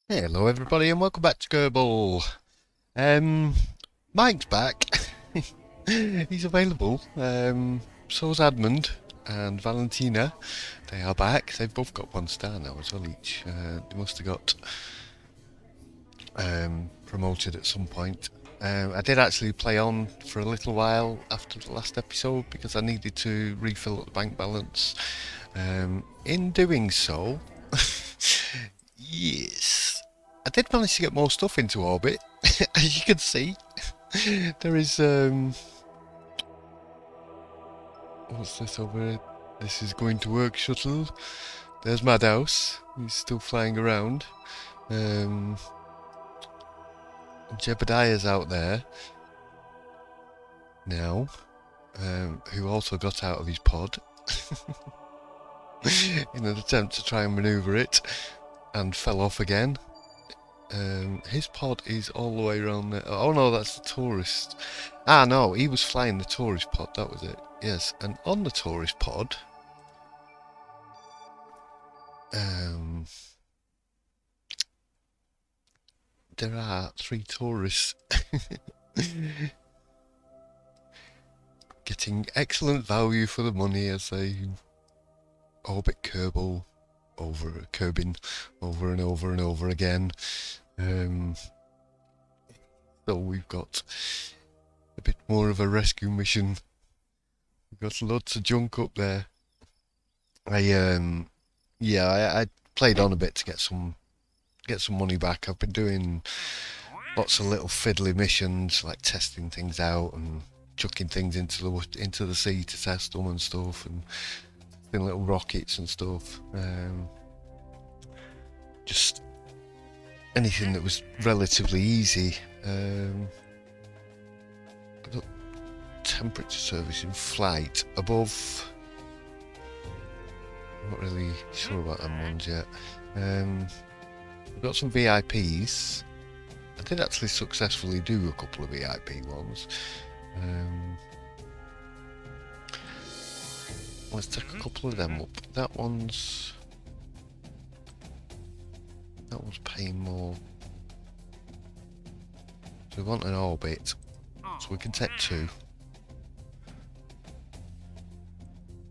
Hello everybody and welcome back to Kerbal. Um, Mike's back. He's available. So's Admund and Valentina. They are back. They've both got 1 star now as well each. They must have got promoted at some point. I did actually play on for a little while after the last episode because I needed to refill up the bank balance. In doing so, yes, I did manage to get more stuff into orbit. As you can see, there is what's this over here? This is going to work shuttle. There's Madhouse. He's still flying around. Um, Jebediah's out there now, who also got out of his pod in an attempt to try and manoeuvre it and fell off again. His pod is all the way around there. Oh no, that's the tourist. Ah no, he was flying the tourist pod, that was it. Yes, and on the tourist pod, um, there are 3 tourists getting excellent value for the money as they orbit Kerbal Kerbin over and over and over again. So we've got a bit more of a rescue mission. We've got lots of junk up there. I played on a bit to get some money back. I've been doing lots of little fiddly missions, like testing things out and chucking things into the sea to test them and stuff, and little rockets and stuff. Just anything that was relatively easy. Temperature service in flight above. I'm not really sure about them ones yet. We've got some VIPs. I did actually successfully do a couple of VIP ones. Let's take a couple of them up. That one's paying more. So we want an orbit. So we can take 2.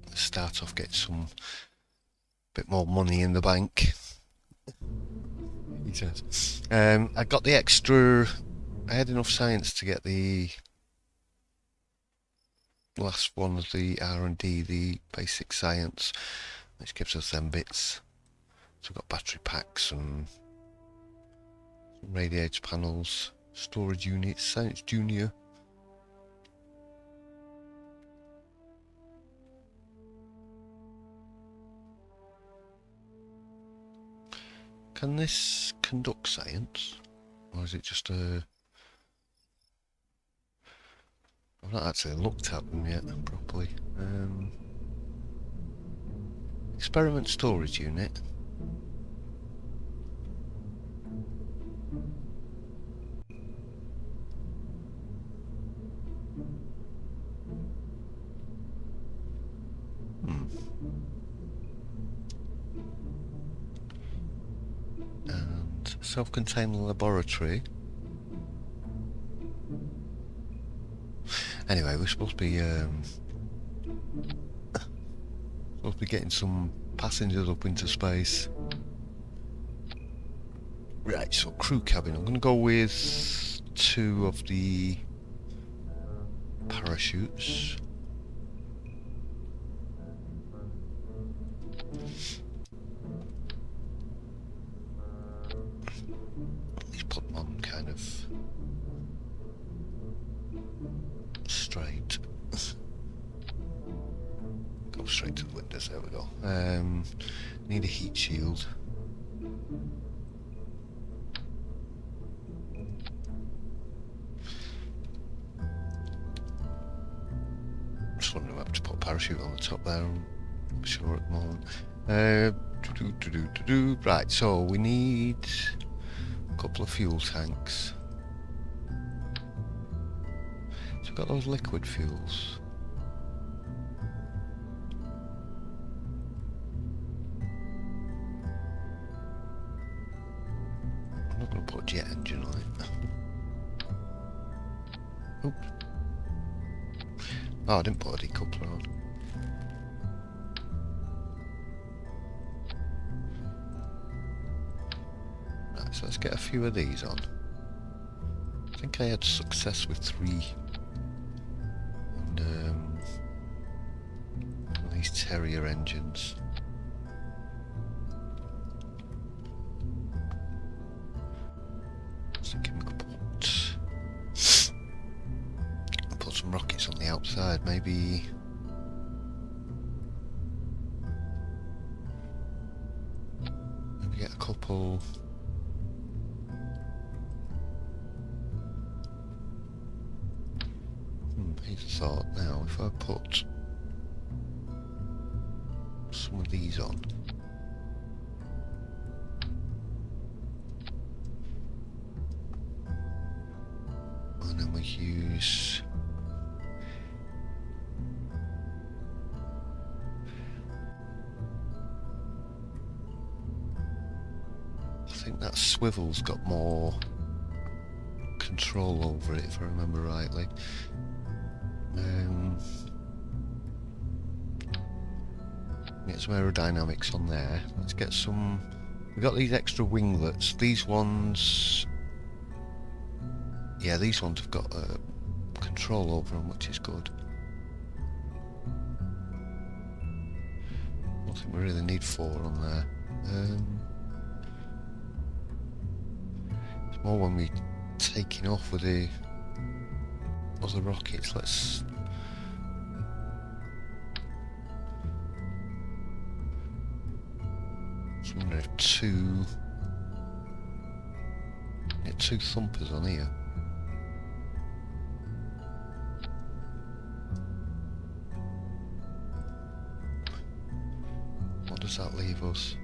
Let's start off getting some bit more money in the bank. He says. I got the extra. I had enough science to get the last one of the R&D, the basic science, which gives us them bits. So we've got battery packs and radiator panels, storage units, science junior. Can this conduct science? Or is it just a... I've not actually looked at them yet properly. Experiment storage unit. And self-contained laboratory. Anyway, we're supposed to be getting some passengers up into space. Right, so crew cabin. I'm going to go with 2 of the parachutes. Let's put them on kind of straight. Go straight to the windows, there we go. Need a heat shield. Just wondering if I have to put a parachute on the top there. I'm not sure at the moment. Right, so we need a couple of fuel tanks. So we've got those liquid fuels. not going to put a jet engine on it. Oop. Oh, I didn't put a decoupler on. Right, so let's get a few of these on. I think I had success with 3. And one of these Terrier engines. I was thinking we could put some rockets on the outside, maybe. Maybe get a couple. Here's a thought now, if I put some of these on. And then we use I think that swivel's got more control over it, if I remember rightly. Get some aerodynamics on there. Let's get some. We've got these extra winglets. These ones, yeah, these ones have got control over them, which is good. I don't think we really need 4 on there. It's more when we're taking off with the other rockets. Let's. I wonder if 2 thumpers on here. What does that leave us?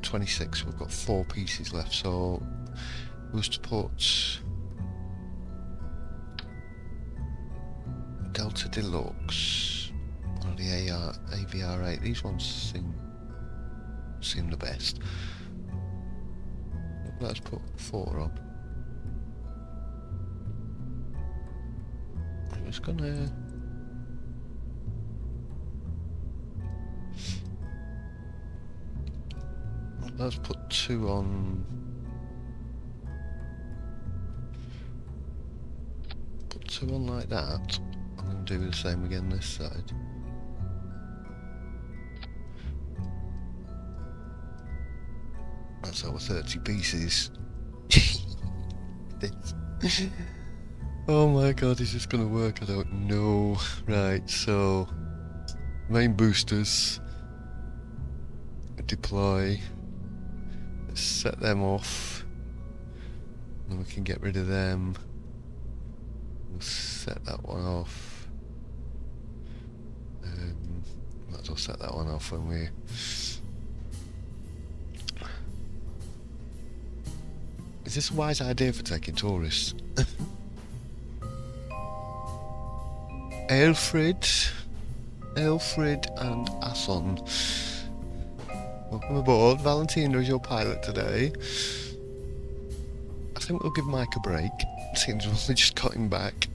26. We've got 4 pieces left. So who's to put Delta Deluxe or the AVR8? These ones seem the best. Let's put 4 on. I'm just gonna. Let's put 2 on. Put 2 on like that. I'm gonna do the same again this side. That's over 30 pieces. Oh my god, is this gonna work? I don't know. Right, so main boosters, deploy, let's set them off, and we can get rid of them. We'll set that one off. Might as well set that one off when we. Is this a wise idea for taking tourists? Alfred and Asson. Welcome aboard. Valentino is your pilot today. I think we'll give Mike a break. Seems we've only just got him back.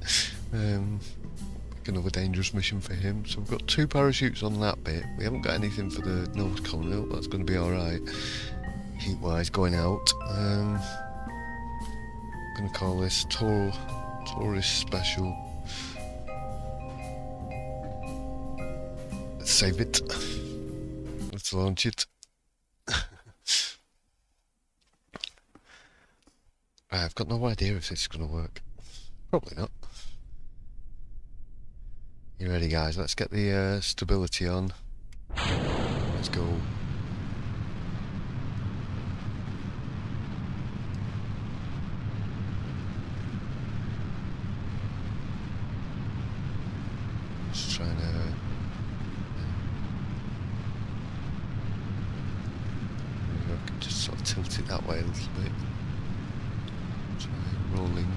Another dangerous mission for him. So we've got 2 parachutes on that bit. We haven't got anything for the nose cone. That's going to be alright. Heat-wise going out. I'm going to call this Tourist Special. Let's save it. Let's launch it. I've got no idea if this is going to work. Probably not. You ready, guys? Let's get the stability on. Let's go. Just trying to. Maybe I can just sort of tilt it that way a little bit. Try rolling.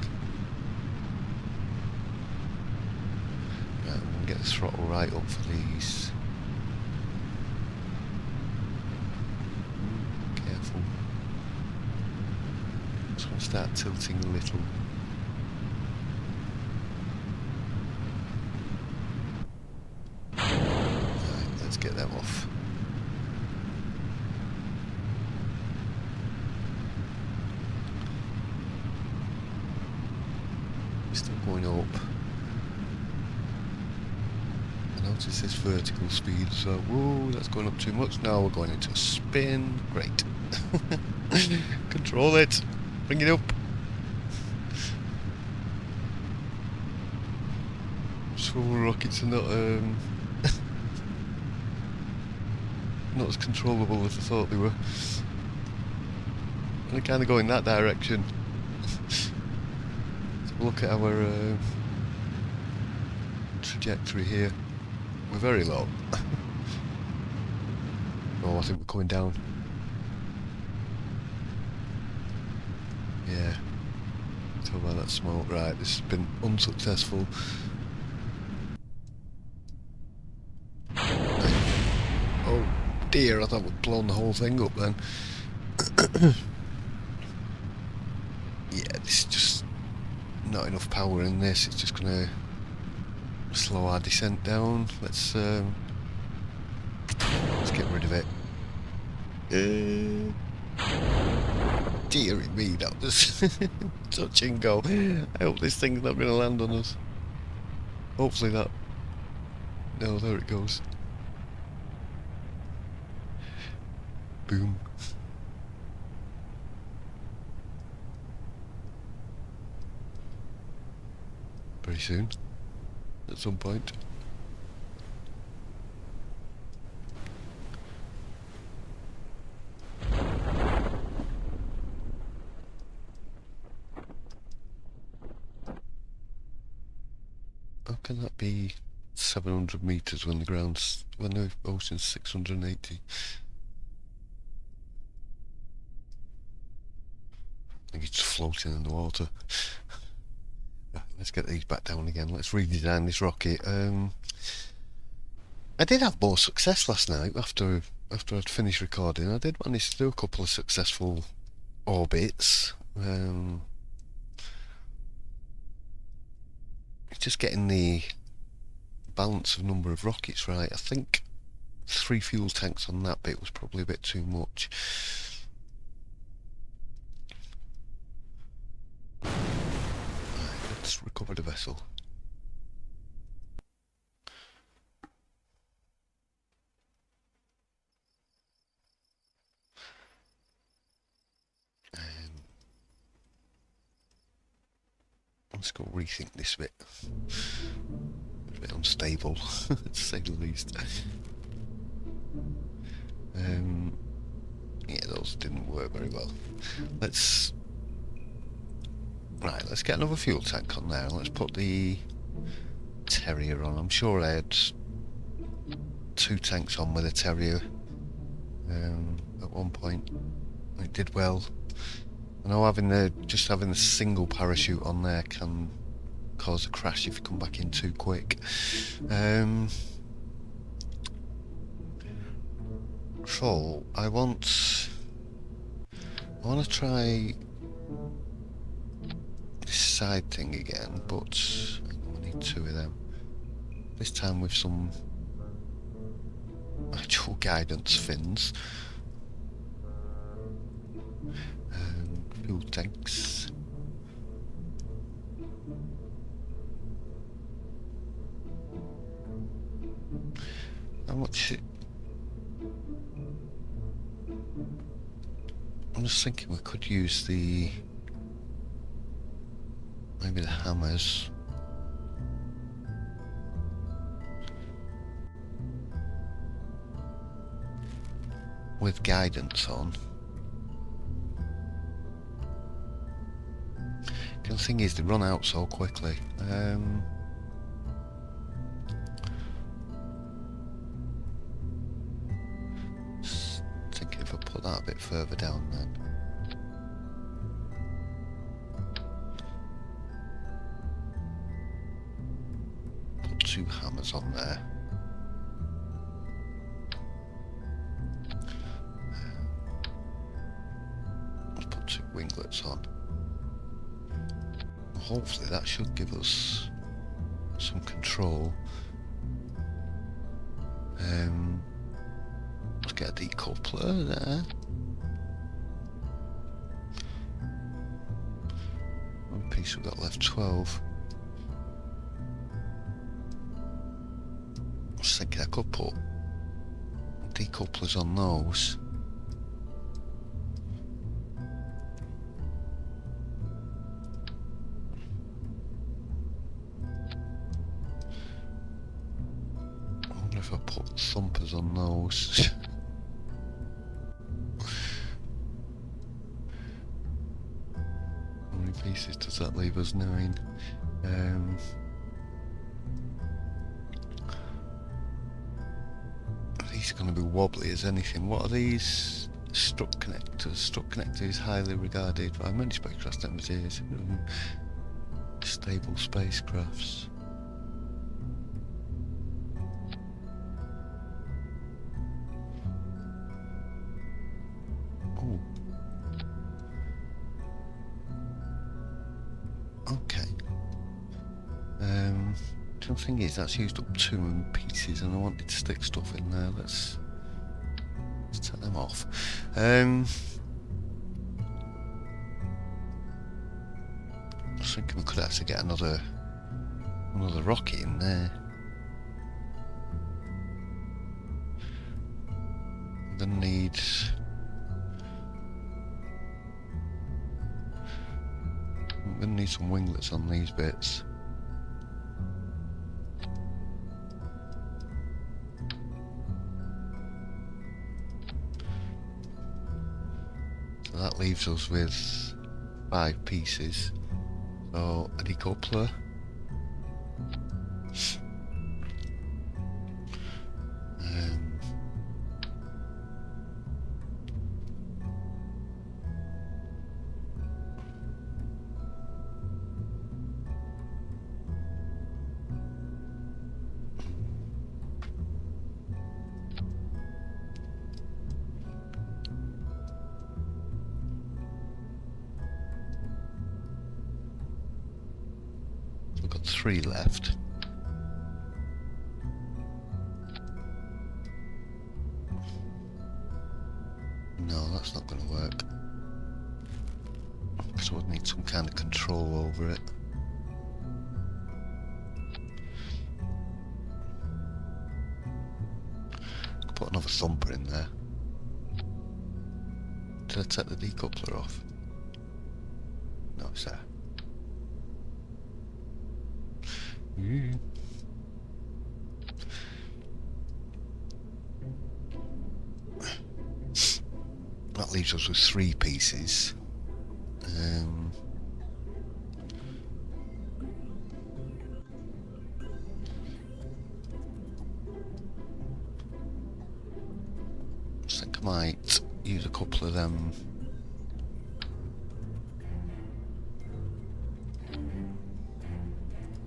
Right, I'm going to get the throttle right up for these. Careful. just want to start tilting a little. Right, let's get them off. Still going up. I notice this vertical speed, so whoa, that's going up too much. Now we're going into a spin. Great. Control it. Bring it up. Swivel rockets are not not as controllable as I thought they were. And they kind of go in that direction. So look at our trajectory here. We're very low. Oh, I think we're coming down. Yeah. Talk about that smoke. Right, this has been unsuccessful. Oh dear, I thought we'd blown the whole thing up then. Yeah, this is just not enough power in this. It's just gonna slow our descent down. Let's get rid of it. Dearie me, that was touch and go. I hope this thing's not going to land on us. Hopefully that. No, there it goes. Boom. Very soon. At some point. How can that be 700 meters when the ocean's 680? I think it's just floating in the water. Let's get these back down again. Let's redesign this rocket. I did have more success last night after I'd finished recording. I did manage to do a couple of successful orbits. Just getting the balance of number of rockets right. I think 3 fuel tanks on that bit was probably a bit too much. Right, let's recover the vessel. Let's go rethink this bit. It's a bit unstable, to say the least. Yeah, those didn't work very well. Let's get another fuel tank on there, and let's put the Terrier on. I'm sure I had 2 tanks on with a Terrier at one point. It did well. I know just having a single parachute on there can cause a crash if you come back in too quick. So I want to try this side thing again, but I need 2 of them. This time with some actual guidance fins. Fuel tanks. How much? I'm just thinking we could use maybe the hammers. With guidance on. The thing is, they run out so quickly. Just thinking if I put that a bit further down then. Put 2 hammers on there. Let's put 2 winglets on. Hopefully that should give us some control. Let's get a decoupler there. One piece we've got left, 12. I was thinking I could put decouplers on those. I wonder if I put thumpers on those. How many pieces does that leave us? 9. These are going to be wobbly as anything. What are these? Strut connectors. Strut connector is highly regarded by many spacecraft engineers. Stable spacecrafts. Oh. Okay. The thing is, that's used up 2 pieces, and I wanted to stick stuff in there. Let's take them off. I was thinking we could actually get another rocket in there. I'm gonna need. I'm gonna need some winglets on these bits. So that leaves us with 5 pieces. So a decoupler. We've got 3 left. No, that's not going to work. Because I would need some kind of control over it. Could put another thumper in there. Did I take the decoupler off? No, it's there. That leaves us with 3 pieces. I think I might use a couple of them.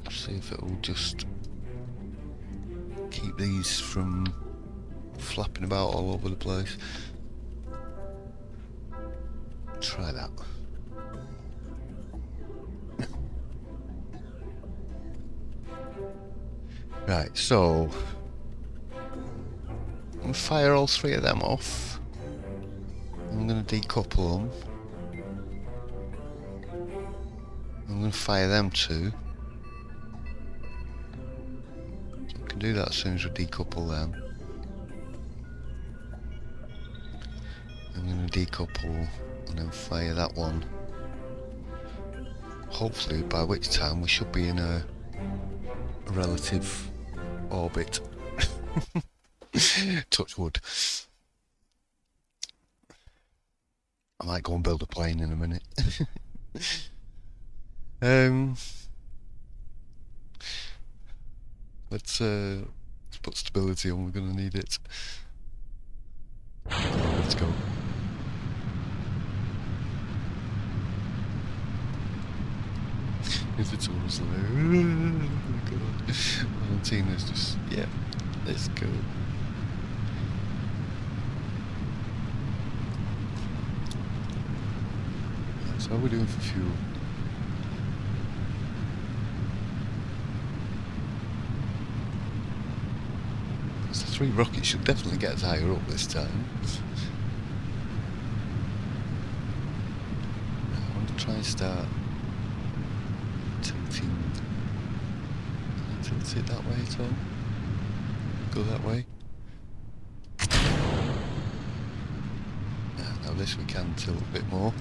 See if it will just keep these from flapping about all over the place. Try that. Right, so I'm going to fire all 3 of them off. I'm going to decouple them. I'm going to fire them 2. I can do that as soon as we decouple them. I'm going to decouple and then fire that one. Hopefully by which time we should be in a relative orbit. Touch wood. I might go and build a plane in a minute. Let's put stability on, we're going to need it. Let's go. If it's always like, oh my god. Valentina's just, yeah, let's go. how are we doing for fuel? Because the 3 rockets should definitely get us higher up this time. I want to try and start tilting. Tilt it that way at all? Go that way? Yeah, now this we can tilt a bit more.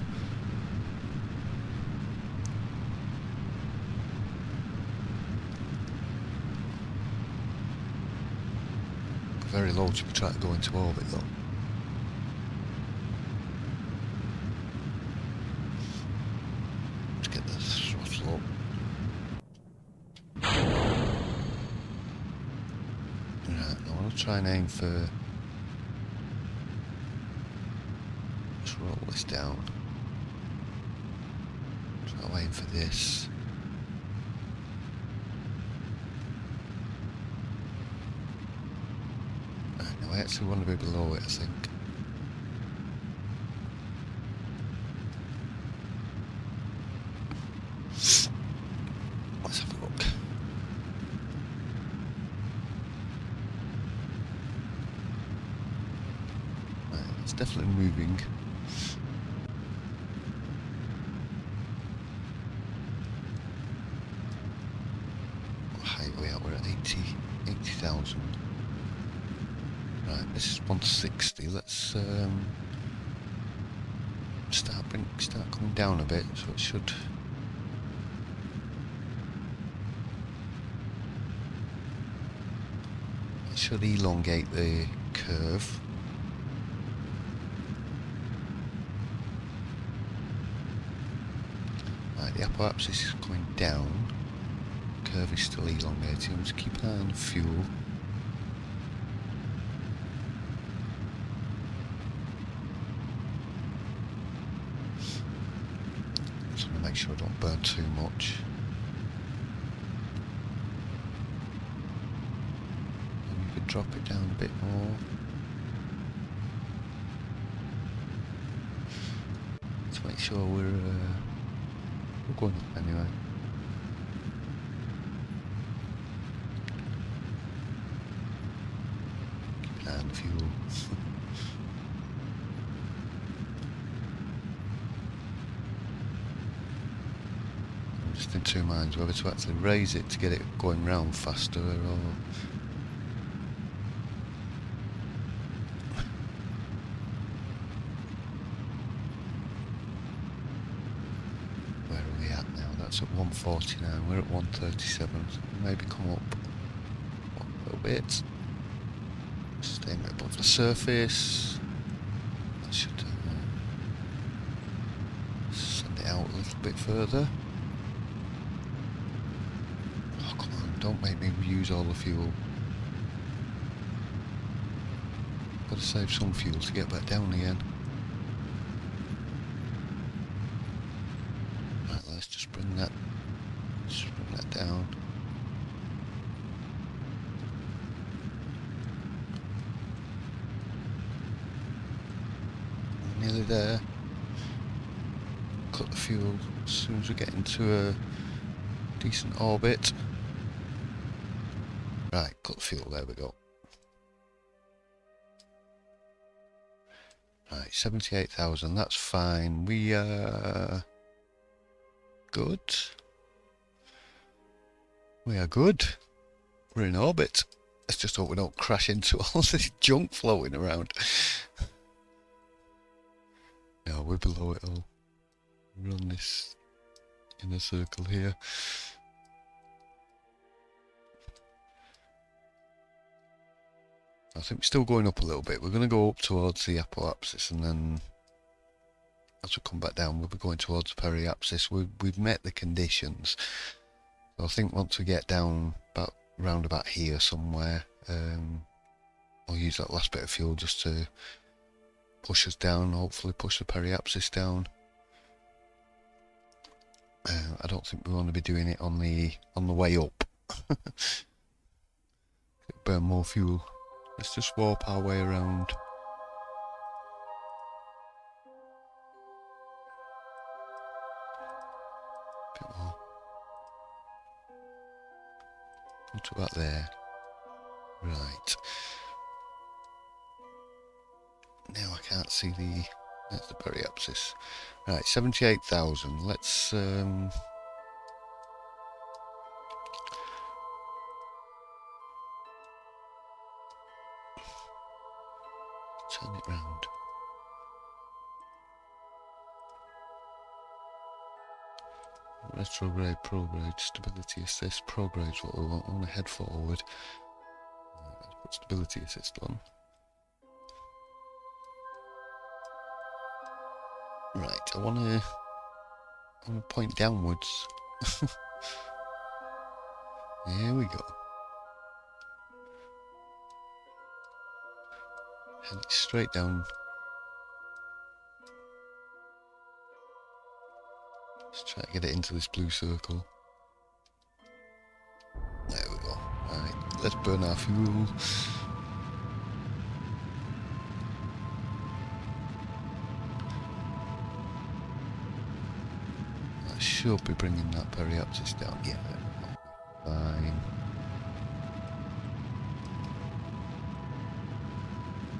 Very low to be trying to go into orbit though. Let's get the throttle up. Right, I want to try and aim for... Let's roll this down. Try to aim for this. Right, now I actually want to be below it, I think. Let's have a look. Right, it's definitely moving. What height are we at? We're at 80,000. Right, this is 160. Let's start coming down a bit, so it should. It should elongate the curve. Right, the apoapsis is coming down. Curve is still elongating. Just keep an eye on the fuel. Just want to make sure I don't burn too much. Maybe we could drop it down a bit more. To make sure we're going up anyway. Keep an eye on the fuel. I'm just in two minds whether to actually raise it to get it going round faster or... Where are we at now? That's at 149, we're at 137, so maybe come up a little bit. Staying above the surface. That should send it out a little bit further. Oh, come on, don't make me use all the fuel. Got to save some fuel to get back down again. Right, let's just bring that down. We're nearly there. Cut the fuel as soon as we get into a decent orbit. Right, cut the fuel, there we go. Right, 78,000, that's fine. We are good. We are good. We're in orbit. Let's just hope we don't crash into all this junk floating around. No, we're below it all. We're on this inner circle here. I think we're still going up a little bit. We're going to go up towards the apoapsis, and then as we come back down, we'll be going towards the periapsis. We've met the conditions. So I think once we get down round about here somewhere, I'll use that last bit of fuel just to push us down, hopefully push the periapsis down. I don't think we want to be doing it on the way up. Burn more fuel. Let's just warp our way around. Bit more. What about there? Right. Now I can't see the... That's the periapsis. Right, 78,000. Let's... turn it round. Retrograde, prograde, stability assist, prograde is what we want. I want to head forward. Let's put stability assist on. Right, I want to point downwards. There we go. Head it straight down. Let's try to get it into this blue circle. There we go. Right, let's burn our fuel. That should be bringing that periapsis down. Yeah, fine.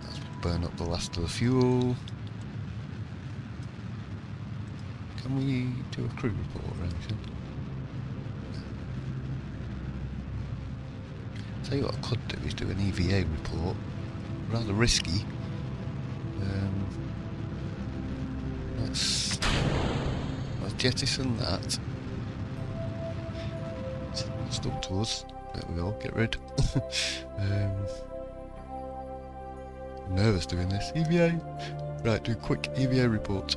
Let's burn up the last of the fuel. Can we do a crew report or anything? Tell you what I could do is do an EVA report. Rather risky. Let's jettison that. It's up to us. There we go, get rid. I'm nervous doing this. EVA! Right, do a quick EVA report.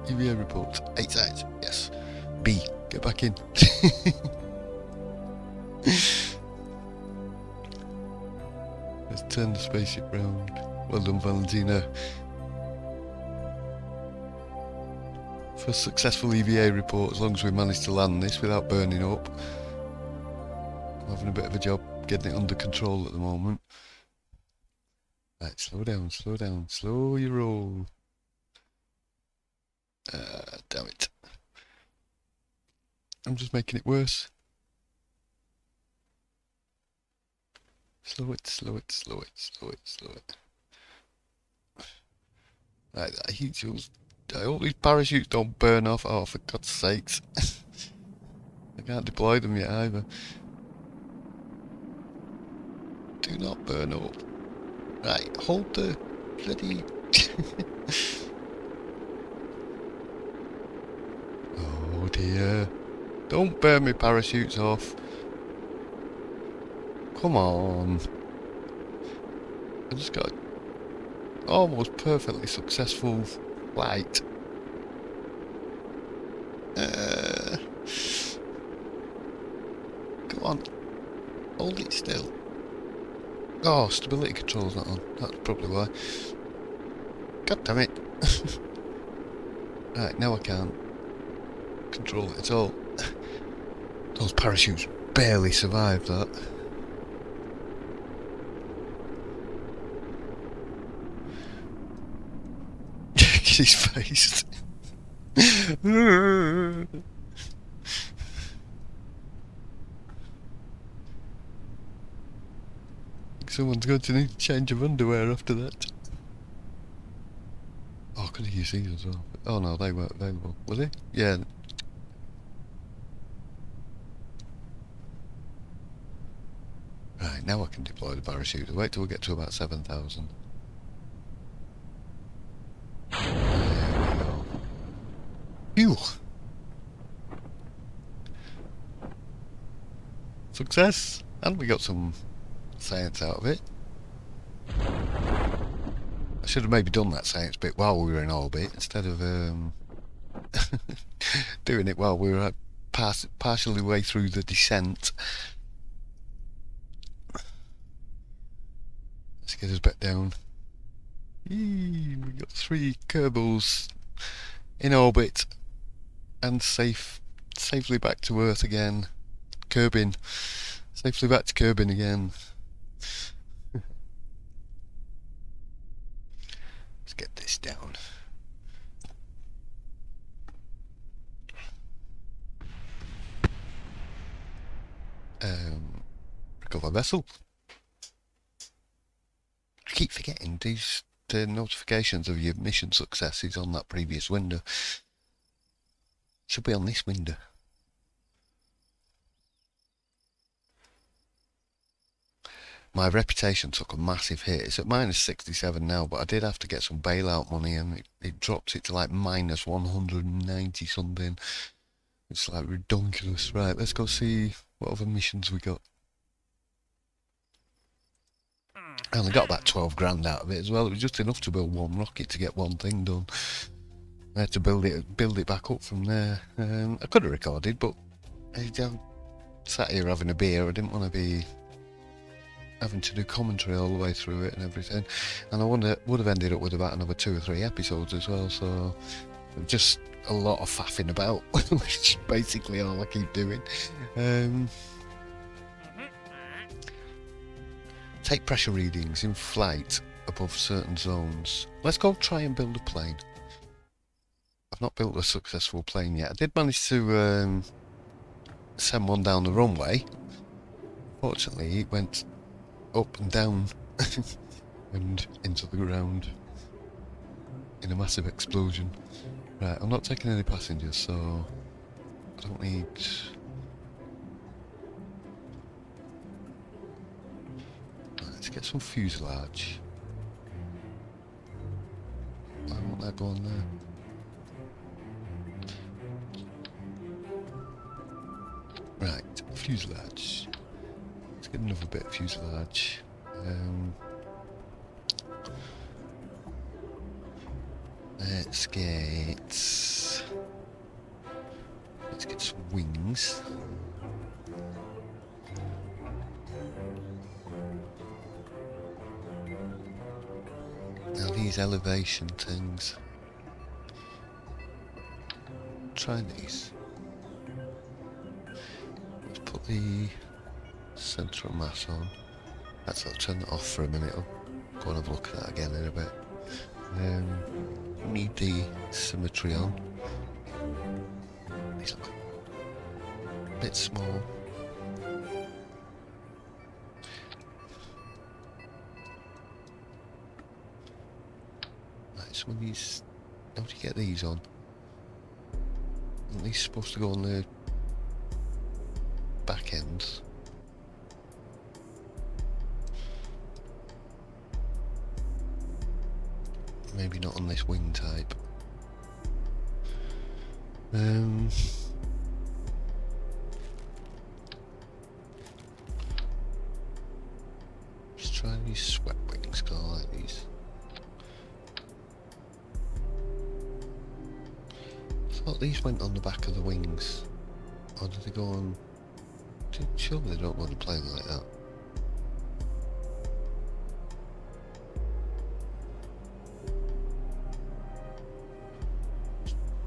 EVA report. 8 sides, yes. B, get back in. Let's turn the spaceship round. Well done, Valentina. First successful EVA report, as long as we manage to land this without burning up. I'm having a bit of a job getting it under control at the moment. Right, slow down, slow your roll. Damn it. I'm just making it worse. Slow it. Right, that heat shields. I hope these parachutes don't burn off. Oh, for God's sakes. I can't deploy them yet either. Do not burn up. Right, hold the bloody... Oh dear. Don't burn my parachutes off. Come on. I just got almost perfectly successful flight. Come on. Hold it still. Oh, stability control's not on. That's probably why. God damn it. Right, now I can't control it at all. Those parachutes barely survived that. His face. Someone's going to need a change of underwear after that. Oh, could have used these as well. Oh no, they weren't available. Were they? Yeah. Right, now I can deploy the parachute. Wait till we get to about 7,000. There we go. Phew! Success! And we got some science out of it. I should have maybe done that science bit while we were in orbit instead of doing it while we were partially way through the descent. Let's get us back down. Yee, we got 3 Kerbals in orbit and safely back to Earth again. Kerbin. Safely back to Kerbin again. Let's get this down. back of a vessel. I keep forgetting the notifications of your mission successes on that previous window. Should be on this window. My reputation took a massive hit. It's at minus 67 now, but I did have to get some bailout money, and it dropped it to like minus 190 something. It's like ridiculous. Right, let's go see what other missions we got. I only got about 12 grand out of it as well. It was just enough to build one rocket to get one thing done. I had to build it back up from there. I could have recorded, but I sat here having a beer. I didn't want to be having to do commentary all the way through it and everything. And I would have ended up with about another 2 or 3 episodes as well. So just a lot of faffing about, which is basically all I keep doing. Take pressure readings in flight above certain zones. Let's go try and build a plane. I've not built a successful plane yet. I did manage to send one down the runway. Fortunately, it went up and down and into the ground in a massive explosion. Right, I'm not taking any passengers, so I don't need... Right, let's get some fuselage. Why won't that go on there? Right, fuselage. Let's get another bit of fuselage. Let's get some wings. Now these elevation things. Try these. Let's put the centre of mass on. Actually, I'll turn that off for a minute. I'll go and have a look at that again in a bit. Need the symmetry on. These look a bit small. Right, some of these... How do you get these on? Aren't these supposed to go on the back ends? Maybe not on this wing type. Let's try these swept wings, because I like these. I thought these went on the back of the wings. Or did they go on... Surely they don't go on a plane like that.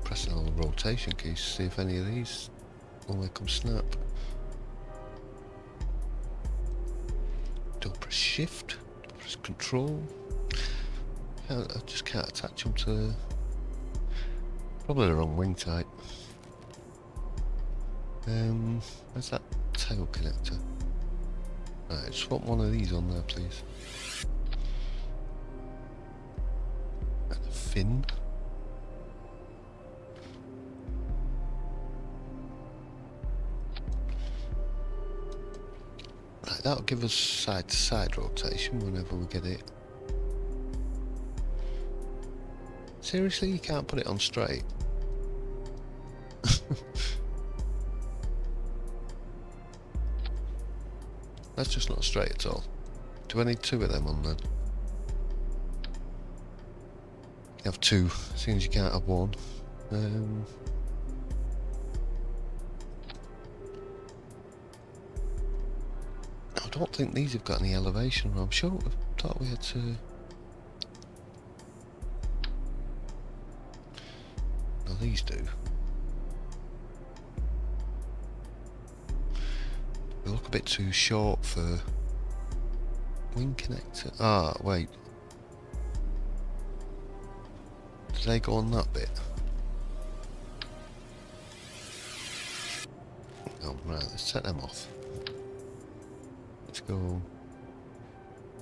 Pressing all the rotation keys to see if any of these will make them snap. Don't press shift, don't press control. I just can't attach them to... Probably the wrong wing type. Where's that tail connector? Right, swap one of these on there, please. And a fin. Right, that'll give us side to side rotation whenever we get it. Seriously, you can't put it on straight? That's just not straight at all. Do I need 2 of them on then? You have 2, seeing as you can't have 1. I don't think these have got any elevation. I'm sure I thought we had to... No, these do. They look a bit too short for wing connector. Ah, wait. Do they go on that bit? Oh, right, let's set them off. Let's go.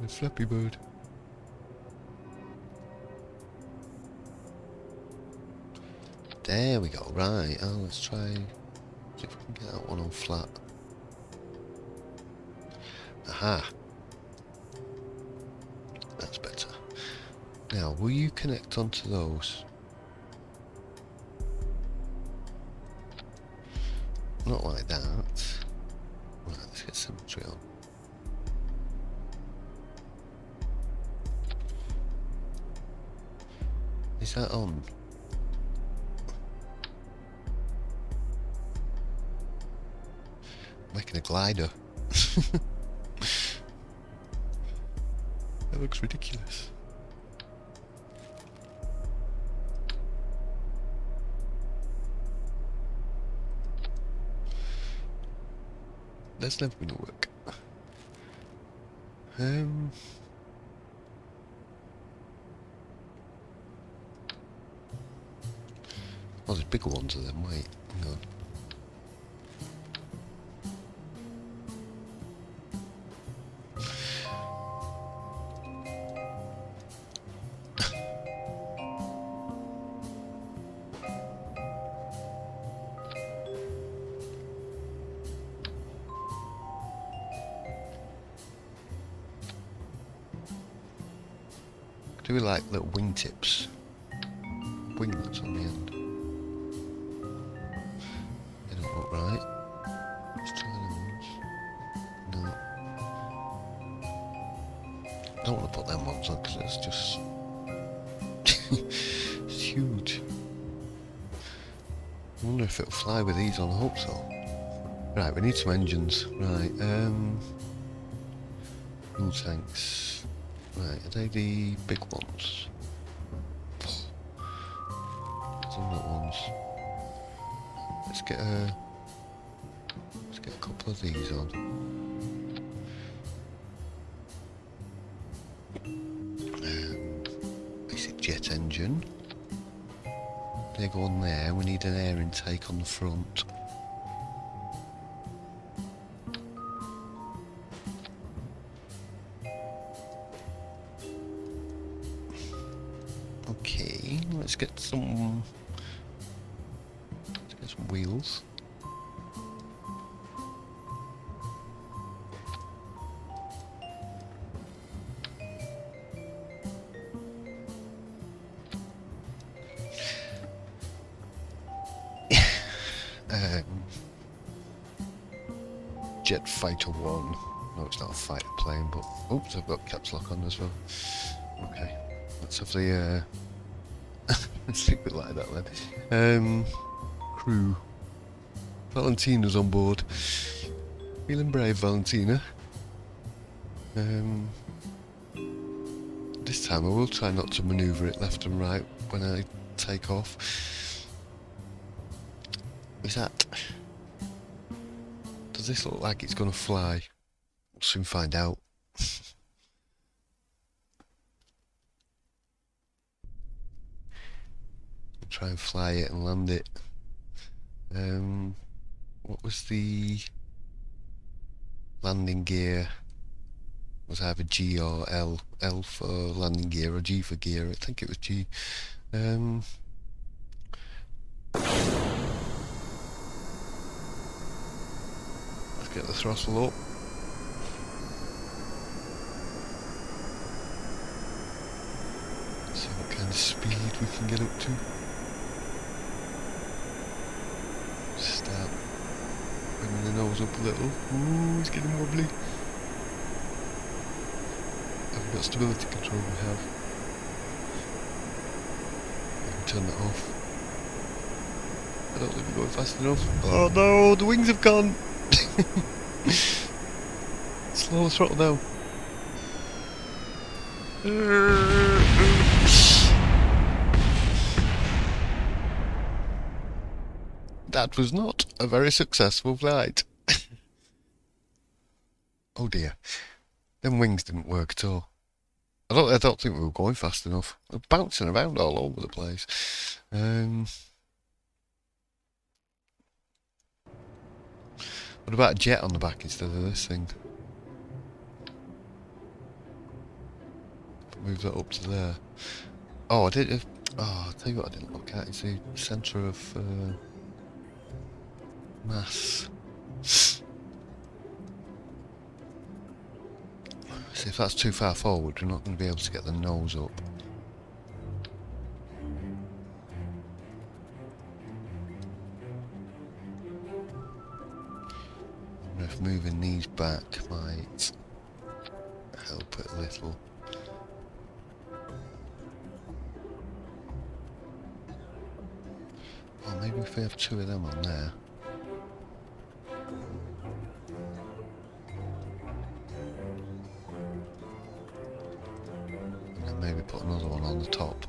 The Flappy Bird. There we go, right. Oh, let's try. See if we can get that one on flat. Aha. That's better. Now, will you connect onto those? Not like that. Right, let's get symmetry on. Is that on? Making a glider. That looks ridiculous. That's never gonna work. Oh, there's bigger ones of them, wait, hang on. Do we like little wingtips? Winglets on the end. They don't look right. Let's try those. No. I don't want to put them ones on because it's just... it's huge. I wonder if it'll fly with these on. I hope so. Right, we need some engines. Right, fuel tanks. Right, are they the big ones? Some little ones. Let's get a couple of these on. Basic jet engine. They go on there. We need an air intake on the front. Okay, let's get some wheels. Jet Fighter 1. No, it's not a fighter plane, but... Oops, I've got caps lock on as well. Okay, let's have the... let's leave it like that then. Crew. Valentina's on board. Feeling brave, Valentina. This time I will try not to manoeuvre it left and right when I take off. Is that... Does this look like it's going to fly? We'll soon find out. Try and fly it and land it. What was the landing gear? Was either G or L? L for landing gear or G for gear? I think it was G. Let's get the throttle up. See what kind of speed we can get up to. Start bringing the nose up a little. Ooh, it's getting wobbly. Have we got stability control? We have. I can turn that off. I don't think we're going fast enough. Oh no, the wings have gone! Slow the throttle down. That was not a very successful flight. Oh dear. Them wings didn't work at all. I don't think we were going fast enough. We're bouncing around all over the place. What about a jet on the back instead of this thing? move that up to there. Oh, I did. Oh, I'll tell you what I didn't look at. It's the centre of mass. See, if that's too far forward, we're not going to be able to get the nose up. I wonder if moving these back might help it a little. Or maybe if we have two of them on there. And then maybe put another one on the top.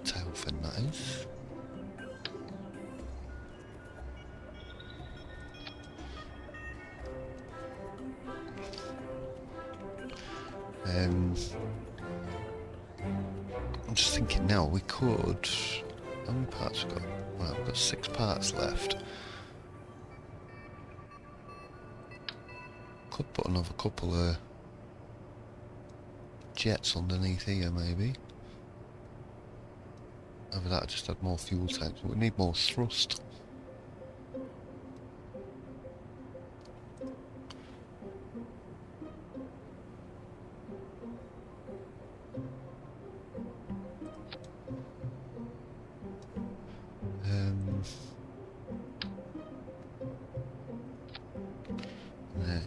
Tail fin, that is. I'm just thinking now, we could... How many parts we got? Well, we've got 6 parts left. Could put another couple of jets underneath here, maybe. Over that, I just had more fuel tanks. We need more thrust.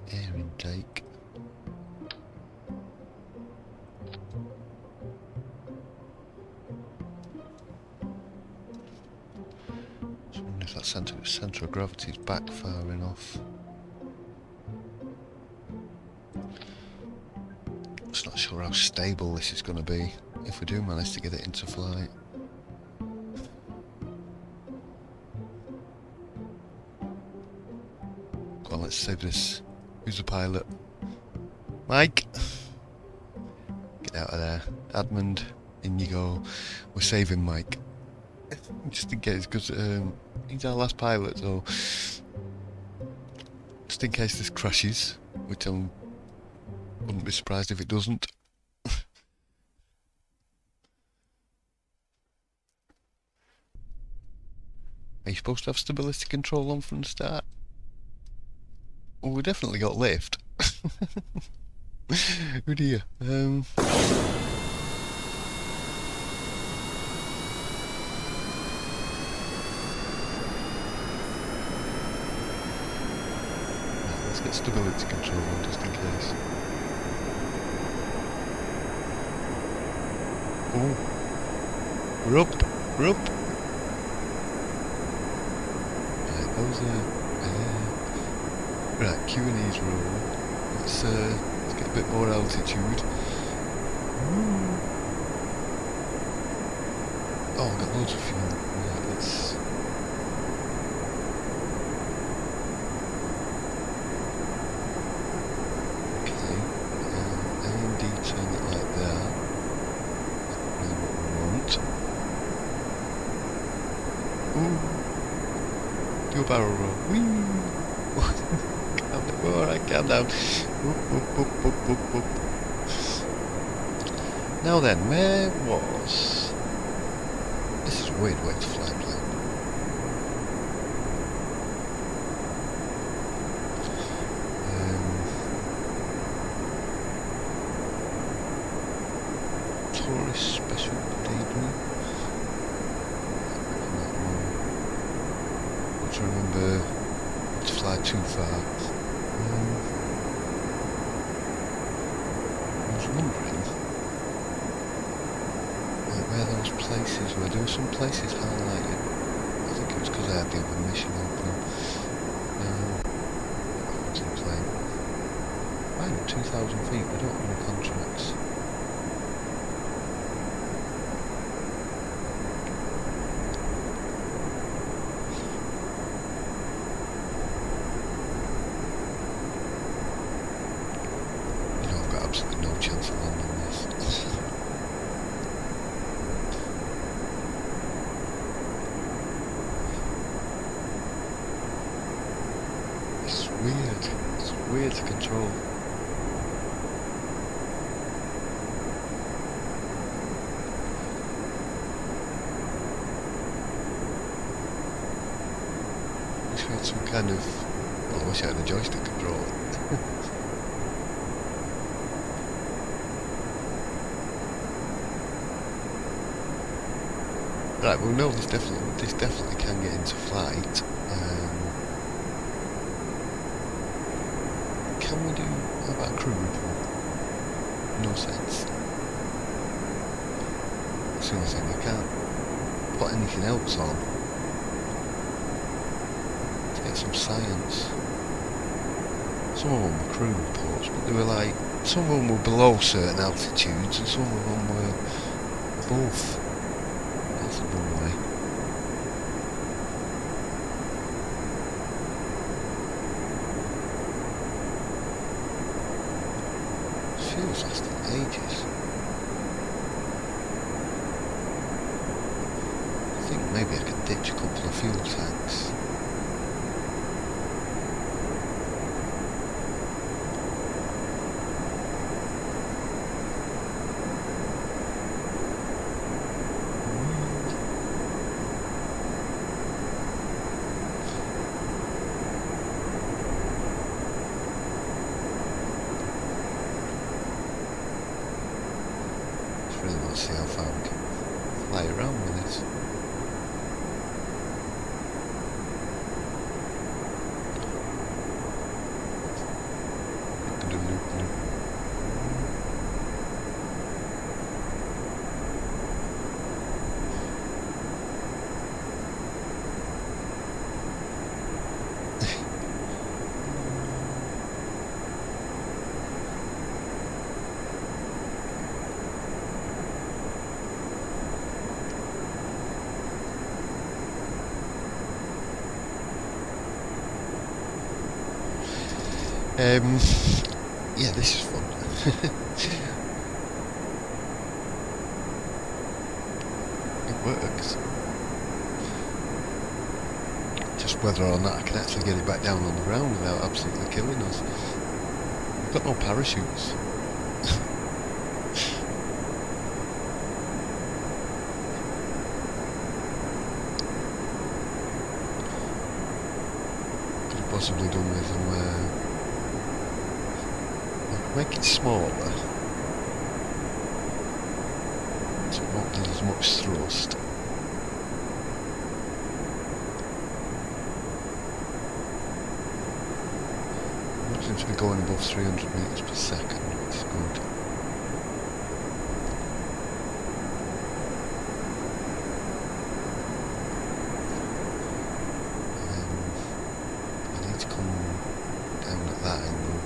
Air intake. Just wondering if that centre of gravity is back far enough. Just not sure how stable this is going to be if we do manage to get it into flight. Come on, let's save this. Who's the pilot? Mike! Get out of there. Admund, in you go. We're saving Mike. Just in case, because he's our last pilot, so... Just in case this crashes, which I wouldn't be surprised if it doesn't. Are you supposed to have stability control on from the start? Well, we definitely got lift. Oh dear. Let's get stability control on just in case. Oh, we're up. We're up. Right, those are. Right, Q&E's roll. Let's get a bit more altitude. Oh, I've got loads of fuel. Right, let's... Okay, A and D turn it like that. That's really what we want. Ooh! Do a barrel roll. Whee! Alright, calm down. Whoop, whoop, whoop, whoop, whoop, whoop. Now then, where was... This is a weird way to fly a plane. Tourist special debris. Got to remember to fly too far. I was wondering where those places were. There were some places highlighted. I think it was because I had the other mission open. What's in play? I know 2,000 feet. We don't have any contracts. Absolutely no chance of landing this. It's weird. weird to control. Wish we had some kind of... Well, I wish I had a joystick controller. Right, well no, this definitely can get into flight. Can we do... How about a crew report? No sense. That's the only thing I can't put anything else on. To get some science. Some of them were crew reports, but they were like... Some of them were below certain altitudes and some of them were above. That's the runway. Fuel's lasting ages. I think maybe I could ditch a couple of fuel tanks. Really want to see how far we can fly around with it. Yeah, this is fun. It works. Just whether or not I can actually get it back down on the ground without absolutely killing us. We've got no parachutes. Could have possibly done with them make it smaller, so it won't need as much thrust. It seems to be going above 300 meters per second, which is good. I need to come down at that angle.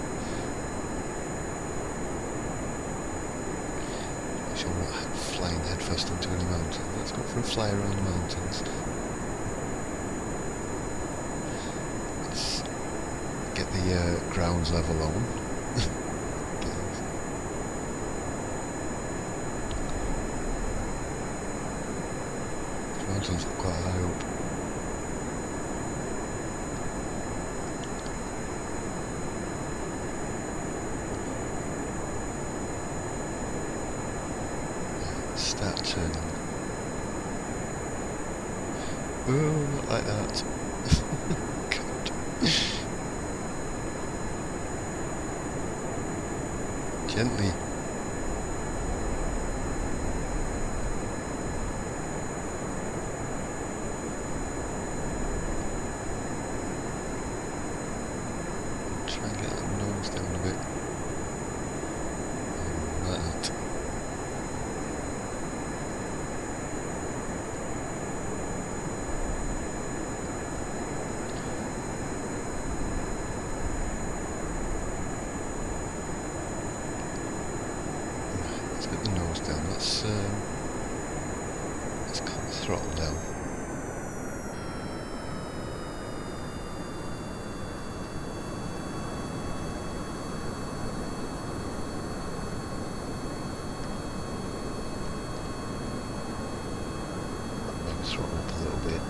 I'm not flying headfirst into any mountain. Let's go for a fly around the mountains. Let's get the grounds level on. The mountains are quite high up. Start turning. Oh, not like that. God. Gently. Try and get that nose down a bit. Like that. Let's get the nose down. Let's cut the throttle down. Maybe throttle up a little bit.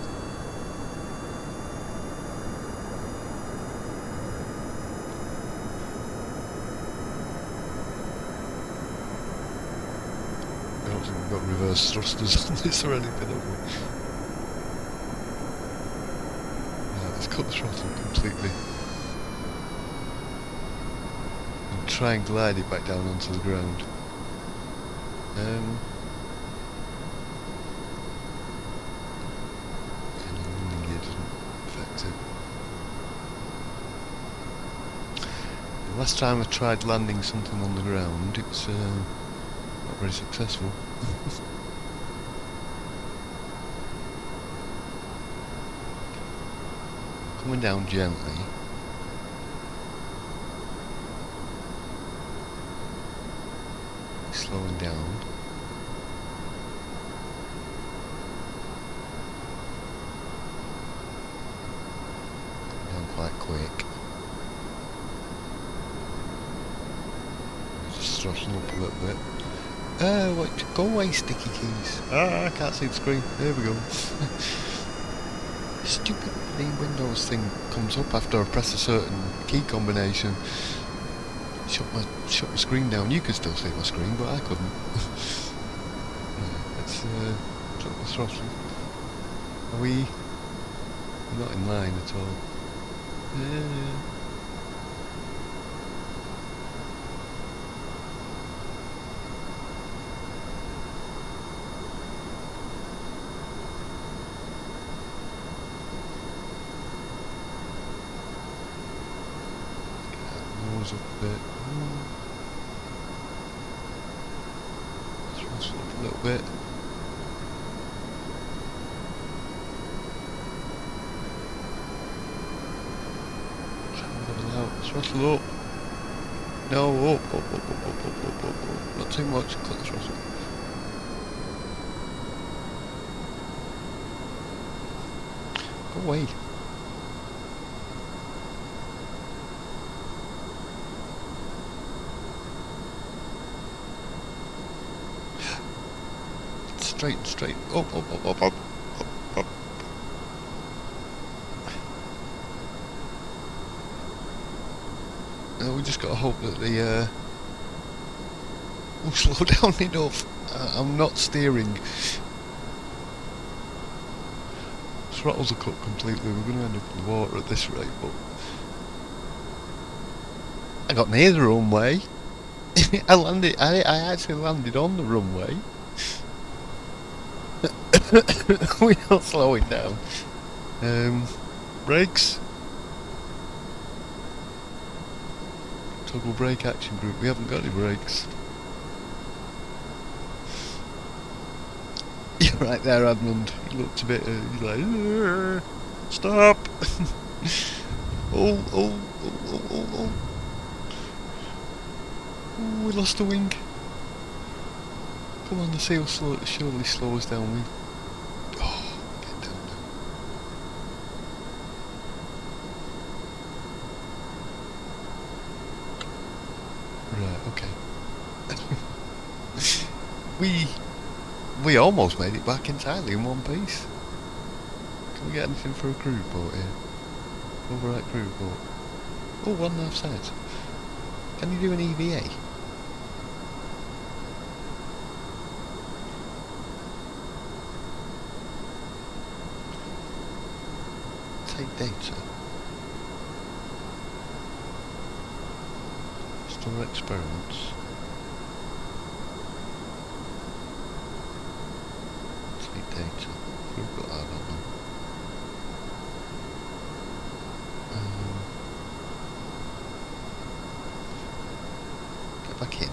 don't think we've got reverse thrusters on this or anything, have we? Right, let's cut the throttle completely. And try and glide it back down onto the ground. Landing gear doesn't affect it. The last time I tried landing something on the ground, it was not very successful. Coming down gently. Slowing down. Down quite quick. Just throttling up a little bit. What? Go away, sticky keys. I can't see the screen. There we go. Stupid Windows thing comes up after I press a certain key combination. Shut my screen down. You can still see my screen, but I couldn't. Right, let's drop the throttle. Are we? We're not in line at all. Nose up a bit. Throttle up a little bit. Throttle up. No, up. Not too much. Cut the throttle. Go away. Straight. Up. We just got to hope that the will slow down enough. I'm not steering. Throttles are cut completely. We're going to end up in the water at this rate, but I got near the runway. I actually landed on the runway. We're not slowing down. Brakes. Toggle brake action group. We haven't got any brakes. You're right there, Edmund. He looked a bit. He's like, stop. Oh. We lost a wing. Come on, the sail surely slow us down. Get down now. Right, okay. We almost made it back entirely in one piece. Can we get anything for a cruise boat here? Overnight cruise boat. Oh, 1.5 sides. Can you do an EVA? Take data. Store experiments. Take data. We've got that, don't we? Get back in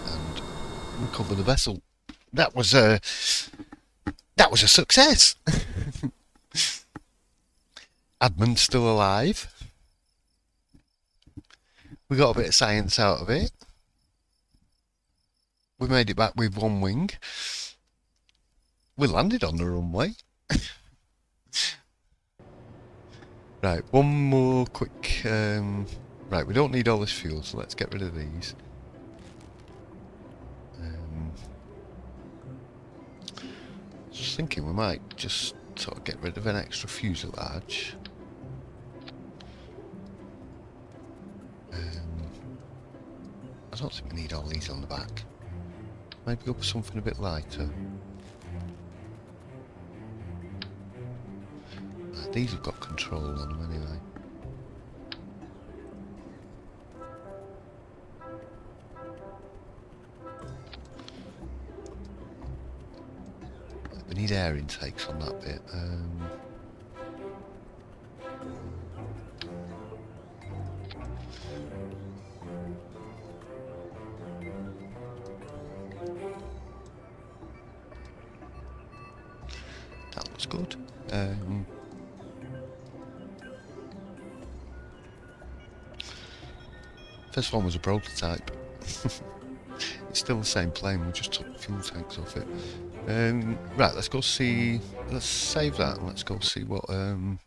and recover the vessel. That was a success. Admin's still alive. We got a bit of science out of it. We made it back with one wing. We landed on the runway. Right, one more quick... right, we don't need all this fuel, so let's get rid of these. Just thinking we might just sort of get rid of an extra fuselage. I don't think we need all these on the back. Maybe go for something a bit lighter. Right, these have got control on them anyway. We need air intakes on that bit. That looks good. First one was a prototype. It's still the same plane, we just took fuel tanks off it. Right, let's go see. Let's save that and let's go see what if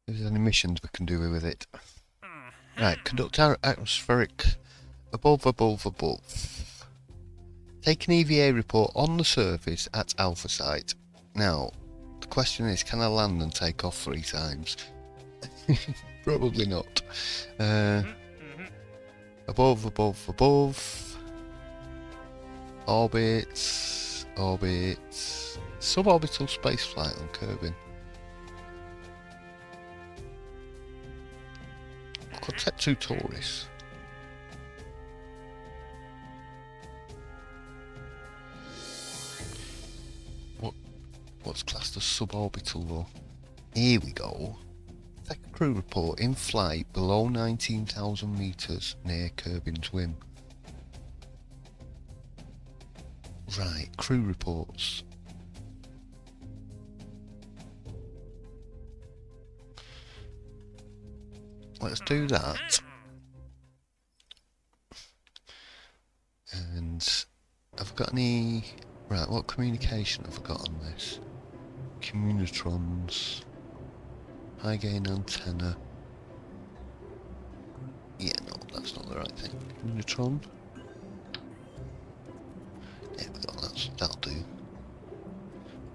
there's any missions we can do with it. Right, conduct our atmospheric above. Take an EVA report on the surface at Alpha Site. Now, the question is, can I land and take off 3 times? Probably not. Above. Orbits. Suborbital spaceflight on Kerbal. I could take 2 tourists. What's classed as suborbital though? Here we go. Take a crew report in flight below 19,000 meters near Kerbin's Whim. Right, crew reports. Let's do that. And have I got any... Right, what communication have I got on this? Communitrons. High gain antenna. Yeah, no, that's not the right thing. Communitron. There we go, that'll do. Can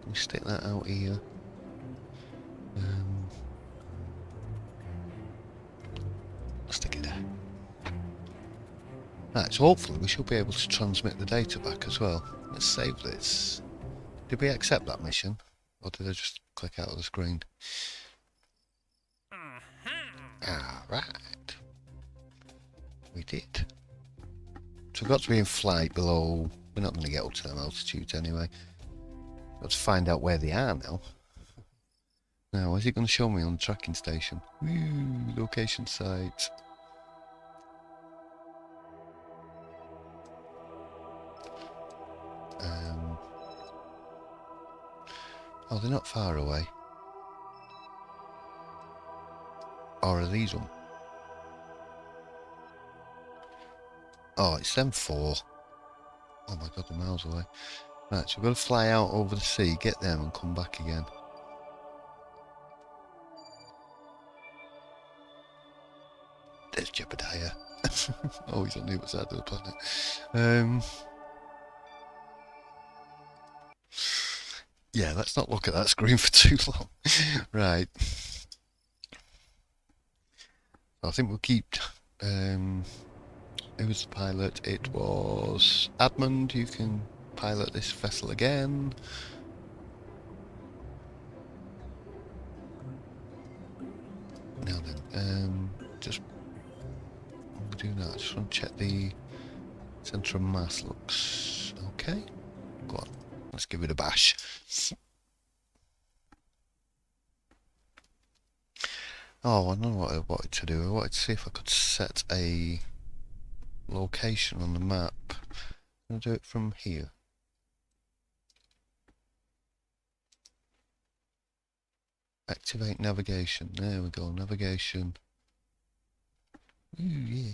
we stick that out here? Stick it there. Right, so hopefully we should be able to transmit the data back as well. Let's save this. Did we accept that mission? Or did I just click out of the screen? Alright. We did. So we've got to be in flight below... We're not going to get up to them altitudes anyway. Got to find out where they are now. Now, is it going to show me on the tracking station? Woo, location site. Oh, they're not far away. Or are these them? Oh, it's them 4. Oh my god, they're miles away. Right, so we've got to fly out over the sea, get them and come back again. There's Jebediah. Oh, he's on the other side of the planet. Yeah, let's not look at that screen for too long. Right. I think we'll keep... who was the pilot? It was Admund. You can pilot this vessel again. Now then, just do that. I just want to check the centre of mass looks okay. Go on, let's give it a bash. Oh, I know what I wanted to do. I wanted to see if I could set a location on the map. I'll do it from here. Activate navigation. There we go, navigation. Ooh, yeah.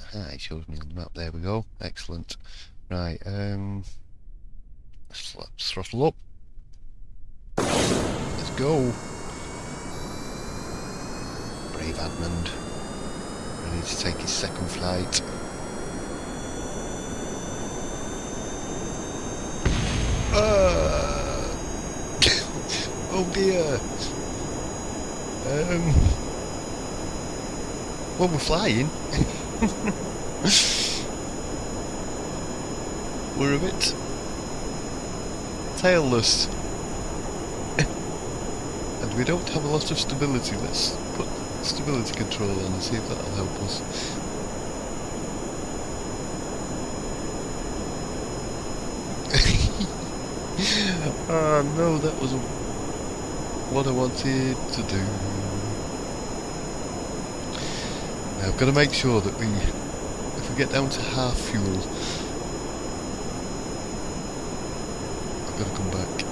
Aha, it shows me on the map. There we go. Excellent. Right, let's throttle up. Let's go. Brave Admund. Ready to take his second flight. Oh dear. Well, we're flying. We're a bit tailless. And we don't have a lot of stability. Let's put stability control on and see if that'll help us. Ah no, that wasn't what I wanted to do. Now I've got to make sure that if we get down to half fuel, I've got to come back.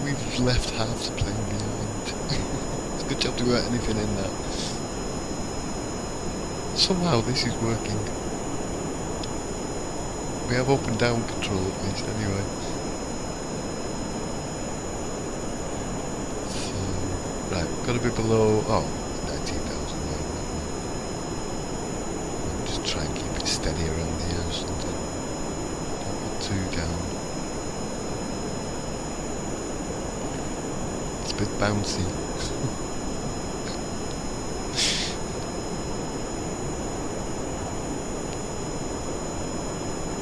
We've left half the plane behind. It's a good job to get anything in that. Somehow this is working. We have up and down control at least anyway. So, right, got to be below, 19,000 now. Just try and keep it steady around here or something. Don't go too down. It's a bit bouncy.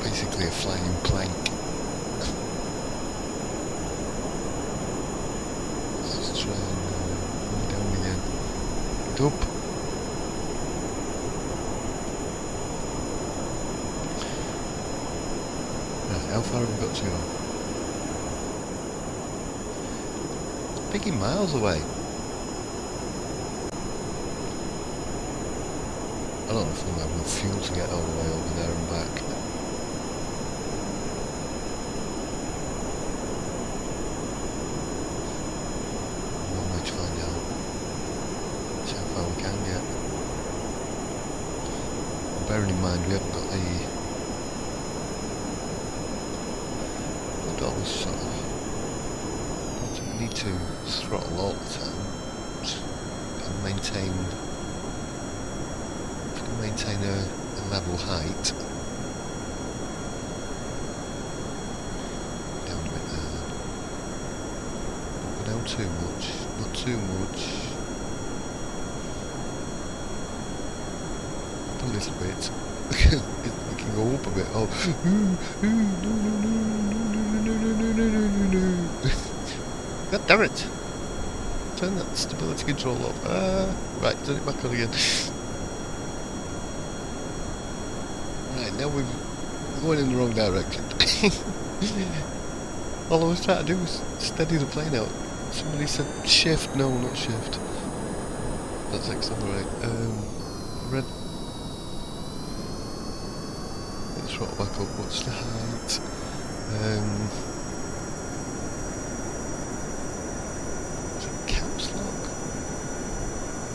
Basically a flying plank. Let's just try and go down again. Get up. Right, how far have we got to go? Picking miles away. I don't know if we'll have enough fuel to get all the way over there and back. Bearing in mind we haven't got the dollars sort of. We need to throttle all the time and maintain a level height. Down a bit there. Don't go down too much, not too much. A little bit. We can go up a bit. Oh, God damn it! Turn that stability control off. Right, turn it back on again. Right, now we're going in the wrong direction. All I was trying to do was steady the plane out. Somebody said shift. No, not shift. That's accelerate. Red. Throttle back up, what's the height? Is it caps lock?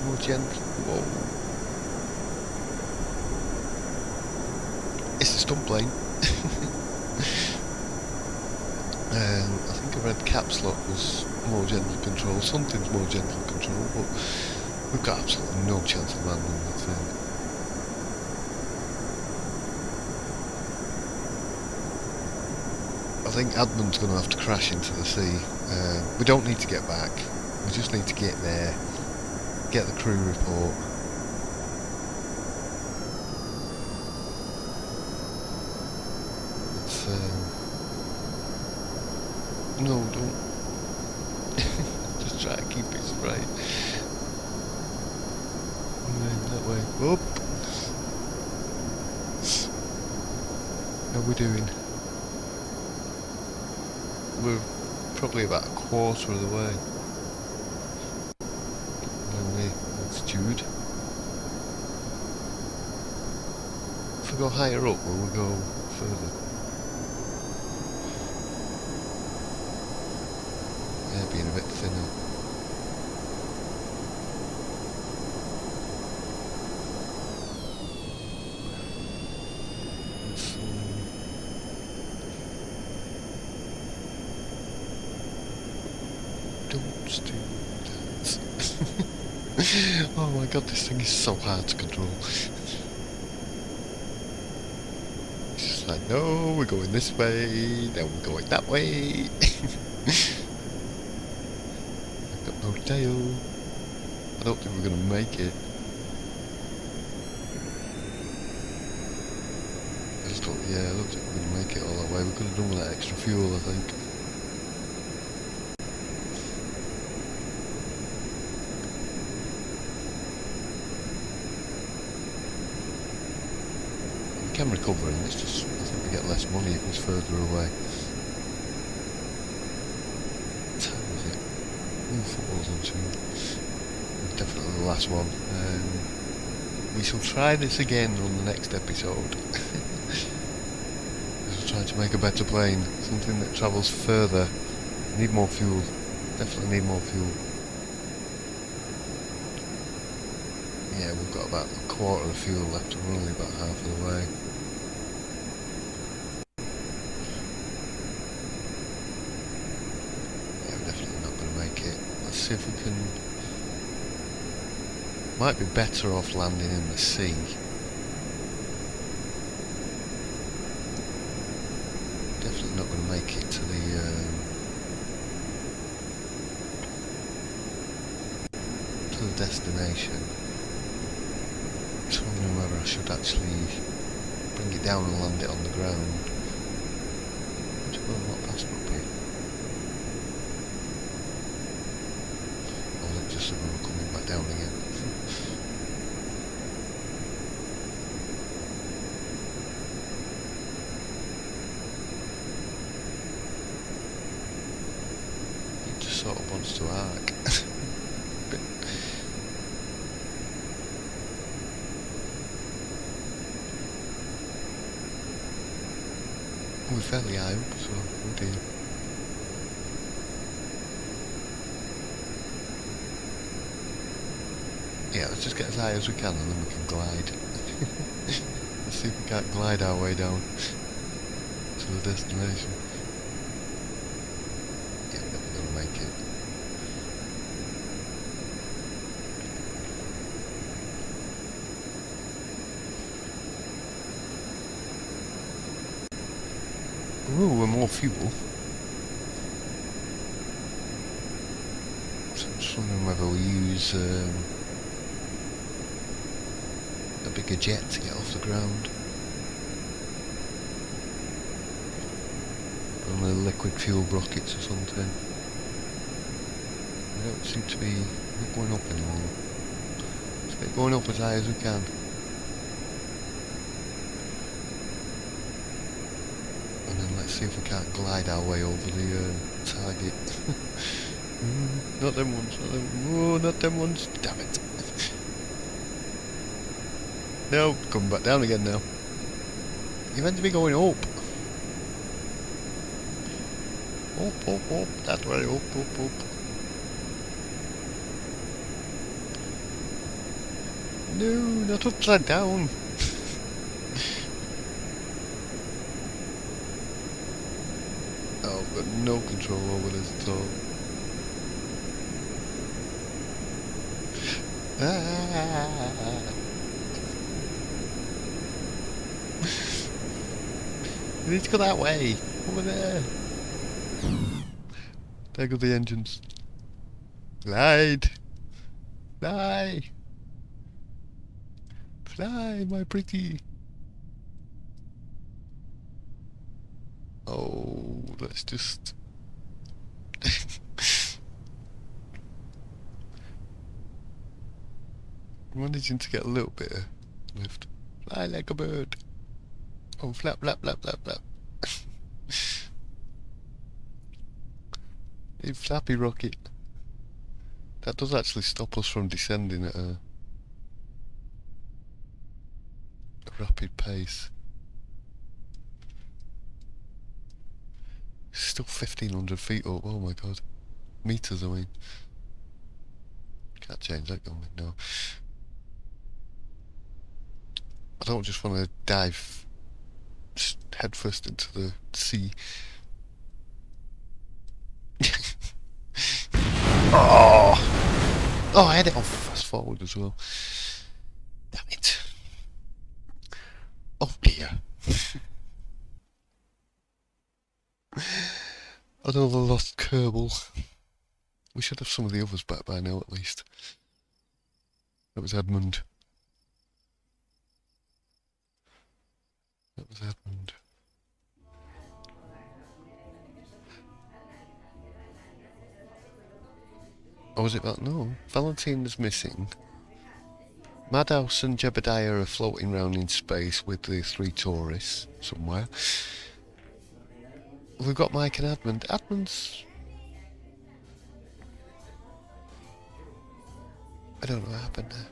More gentle. Whoa. It's a stunt plane. I think I read caps lock was more gentle control. Something's more gentle control, but we've got absolutely no chance of landing that thing. I think Adman's going to have to crash into the sea. We don't need to get back. We just need to get there, get the crew report. It's, no, don't. Just try to keep it straight. And then that way. Up. How are we doing? We're probably about a quarter of the way. Only altitude. If we go higher up, will we go further? Yeah, being a bit thinner. Don't do that. Oh my god, this thing is so hard to control. It's just like, no, we're going this way, then we're going that way. I've got no tail. I don't think we're going to make it. just thought, yeah, I don't think we're going to make it all that way. We could have done with that extra fuel, I think. We can recover, and it's just, I think we get less money if it's further away. What time is it? Football's on soon. Definitely the last one. We shall try this again on the next episode. We'll try to make a better plane, something that travels further. Need more fuel. Definitely need more fuel. Yeah, we've got about a quarter of the fuel left, and we're only about half of the way. Yeah, we're definitely not going to make it. Let's see if we can. Might be better off landing in the sea. Definitely not going to make it to the destination. So I'm wondering whether I should actually bring it down and land it on the ground. Which will not pass up here. Or is it just that we're coming back down again? It just sort of wants to arc. We're fairly high up, so oh dear. Yeah, let's just get as high as we can and then we can glide. Let's see if we can't glide our way down to the destination. Yeah, we're never going to make it. Ooh, we're more fuel. So I'm just wondering whether we use a bigger jet to get off the ground. On the liquid fuel rockets or something. We don't seem to be not going up anymore. Let's get going up as high as we can. And then let's see if we can't glide our way over the target. Not them ones, not them. Oh, not them ones. Damn it. No, coming back down again now. You're meant to be going up. Up, up, up. That way, up, up, up. No, not upside down. Oh, I've got no control over this at all. Ah. We need to go that way. Over there. There go the engines. Glide. Fly. Fly, my pretty. Oh, let's just... managing to get a little bit of lift. Fly like a bird. Oh, flap, flap, flap, flap, flap. Hey, flappy rocket. That does actually stop us from descending at a rapid pace. Still 1,500 feet up, oh my god. Meters, I mean. Can't change that, can we? No. I don't just want to dive headfirst into the sea. Oh! Oh, I had it on fast forward as well. Damn it. Oh dear. Another lost Kerbal. We should have some of the others back by now at least. That was Edmund. That was Edmund. was it that? No. Valentine is missing. Madhouse and Jebediah are floating around in space with the 3 tourists somewhere. We've got Mike and Admund. Admund's... I don't know what happened there.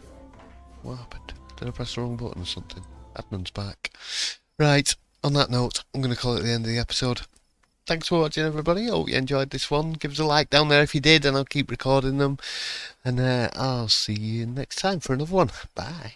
What happened? Did I press the wrong button or something? Admund's back. Right, on that note, I'm going to call it the end of the episode. Thanks for watching, everybody. Hope you enjoyed this one. Give us a like down there if you did, and I'll keep recording them. And I'll see you next time for another one. Bye.